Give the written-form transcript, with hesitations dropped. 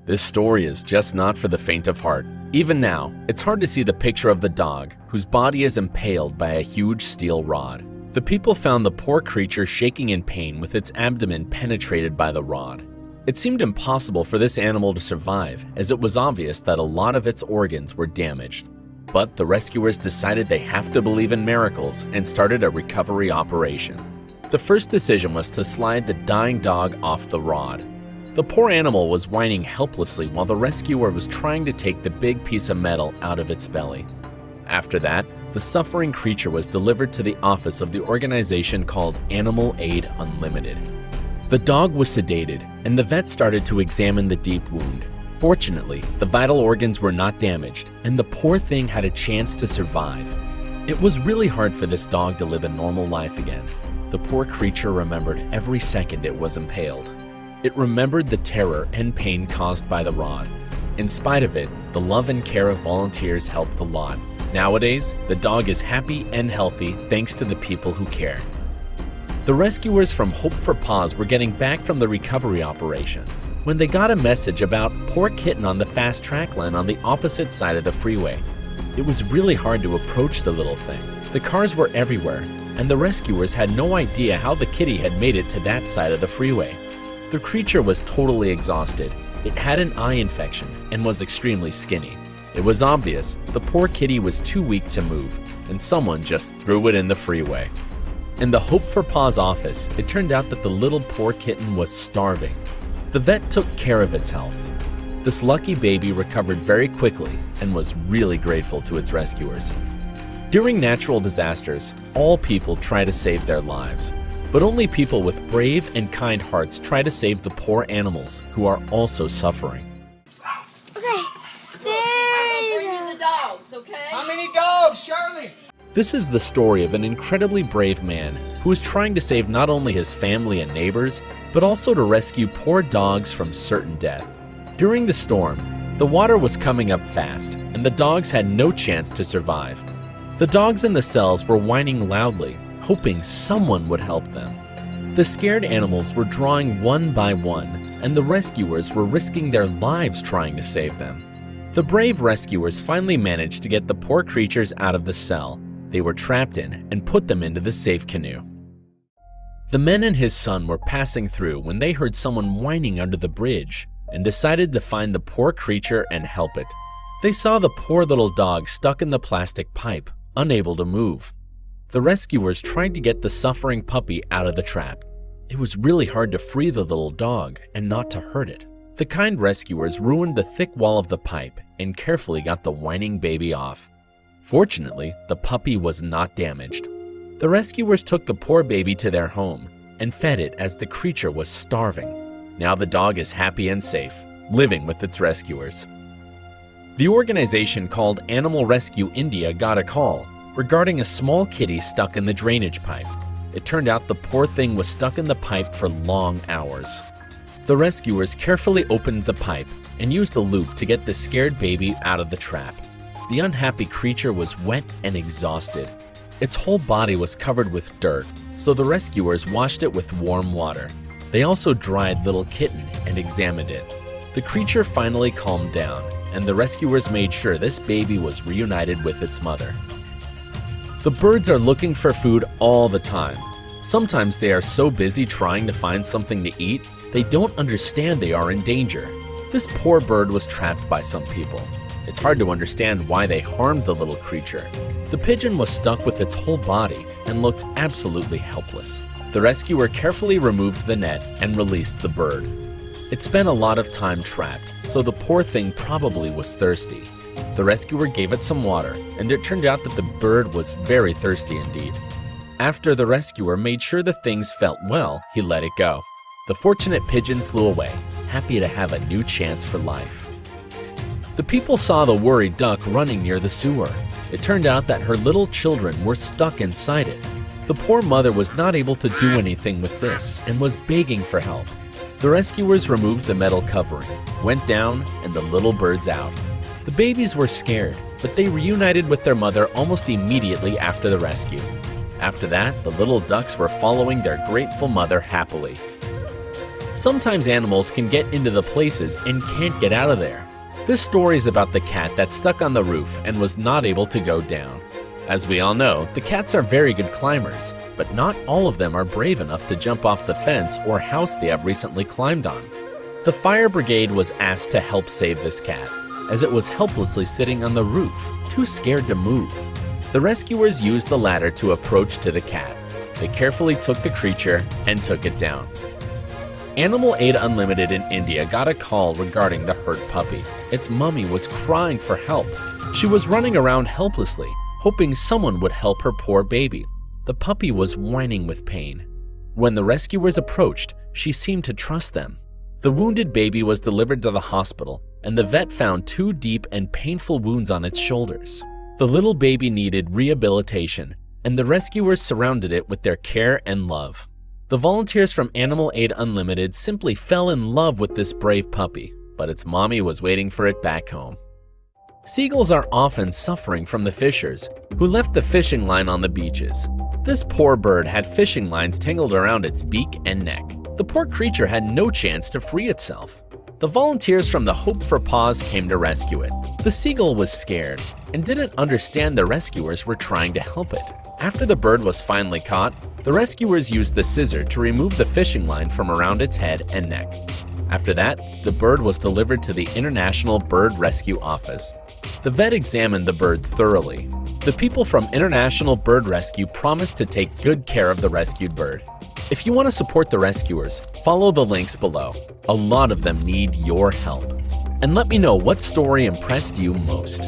This story is just not for the faint of heart. Even now, it's hard to see the picture of the dog, whose body is impaled by a huge steel rod. The people found the poor creature shaking in pain with its abdomen penetrated by the rod. It seemed impossible for this animal to survive, as it was obvious that a lot of its organs were damaged. But the rescuers decided they have to believe in miracles and started a recovery operation. The first decision was to slide the dying dog off the rod. The poor animal was whining helplessly while the rescuer was trying to take the big piece of metal out of its belly. After that, the suffering creature was delivered to the office of the organization called Animal Aid Unlimited. The dog was sedated, and the vet started to examine the deep wound. Fortunately, the vital organs were not damaged, and the poor thing had a chance to survive. It was really hard for this dog to live a normal life again. The poor creature remembered every second it was impaled. It remembered the terror and pain caused by the rod. In spite of it, the love and care of volunteers helped a lot. Nowadays, the dog is happy and healthy thanks to the people who care. The rescuers from Hope for Paws were getting back from the recovery operation when they got a message about poor kitten on the fast track lane on the opposite side of the freeway. It was really hard to approach the little thing. The cars were everywhere, and the rescuers had no idea how the kitty had made it to that side of the freeway. The creature was totally exhausted. It had an eye infection and was extremely skinny. It was obvious the poor kitty was too weak to move, and someone just threw it in the freeway. In the Hope for Paws office, it turned out that the little poor kitten was starving. The vet took care of its health. This lucky baby recovered very quickly and was really grateful to its rescuers. During natural disasters, all people try to save their lives. But only people with brave and kind hearts try to save the poor animals who are also suffering. Okay, there you bring in the dogs, okay? How many dogs, Shirley? This is the story of an incredibly brave man who is trying to save not only his family and neighbors, but also to rescue poor dogs from certain death. During the storm, the water was coming up fast, and the dogs had no chance to survive. The dogs in the cells were whining loudly, hoping someone would help them. The scared animals were drawing one by one, and the rescuers were risking their lives trying to save them. The brave rescuers finally managed to get the poor creatures out of the cell they were trapped in and put them into the safe canoe. The man and his son were passing through when they heard someone whining under the bridge and decided to find the poor creature and help it. They saw the poor little dog stuck in the plastic pipe, unable to move. The rescuers tried to get the suffering puppy out of the trap. It was really hard to free the little dog and not to hurt it. The kind rescuers ruined the thick wall of the pipe and carefully got the whining baby off. Fortunately, the puppy was not damaged. The rescuers took the poor baby to their home and fed it as the creature was starving. Now the dog is happy and safe, living with its rescuers. The organization called Animal Rescue India got a call regarding a small kitty stuck in the drainage pipe. It turned out the poor thing was stuck in the pipe for long hours. The rescuers carefully opened the pipe and used a loop to get the scared baby out of the trap. The unhappy creature was wet and exhausted. Its whole body was covered with dirt, so the rescuers washed it with warm water. They also dried little kitten and examined it. The creature finally calmed down, and the rescuers made sure this baby was reunited with its mother. The birds are looking for food all the time. Sometimes they are so busy trying to find something to eat, they don't understand they are in danger. This poor bird was trapped by some people. It's hard to understand why they harmed the little creature. The pigeon was stuck with its whole body and looked absolutely helpless. The rescuer carefully removed the net and released the bird. It spent a lot of time trapped, so the poor thing probably was thirsty. The rescuer gave it some water, and it turned out that the bird was very thirsty indeed. After the rescuer made sure the things felt well, he let it go. The fortunate pigeon flew away, happy to have a new chance for life. The people saw the worried duck running near the sewer. It turned out that her little children were stuck inside it. The poor mother was not able to do anything with this and was begging for help. The rescuers removed the metal covering, went down, and the little birds out. The babies were scared, but they reunited with their mother almost immediately after the rescue. After that, the little ducks were following their grateful mother happily. Sometimes animals can get into the places and can't get out of there. This story is about the cat that stuck on the roof and was not able to go down. As we all know, the cats are very good climbers, but not all of them are brave enough to jump off the fence or house they have recently climbed on. The fire brigade was asked to help save this cat, as it was helplessly sitting on the roof, too scared to move. The rescuers used the ladder to approach to the cat. They carefully took the creature and took it down. Animal Aid Unlimited in India got a call regarding the hurt puppy. Its mummy was crying for help. She was running around helplessly, hoping someone would help her poor baby. The puppy was whining with pain. When the rescuers approached, she seemed to trust them. The wounded baby was delivered to the hospital, and the vet found 2 deep and painful wounds on its shoulders. The little baby needed rehabilitation, and the rescuers surrounded it with their care and love. The volunteers from Animal Aid Unlimited simply fell in love with this brave puppy, but its mommy was waiting for it back home. Seagulls are often suffering from the fishers, who left the fishing line on the beaches. This poor bird had fishing lines tangled around its beak and neck. The poor creature had no chance to free itself. The volunteers from the Hope for Paws came to rescue it. The seagull was scared and didn't understand the rescuers were trying to help it. After the bird was finally caught, the rescuers used the scissor to remove the fishing line from around its head and neck. After that, the bird was delivered to the International Bird Rescue Office. The vet examined the bird thoroughly. The people from International Bird Rescue promised to take good care of the rescued bird. If you want to support the rescuers, follow the links below. A lot of them need your help. And let me know what story impressed you most.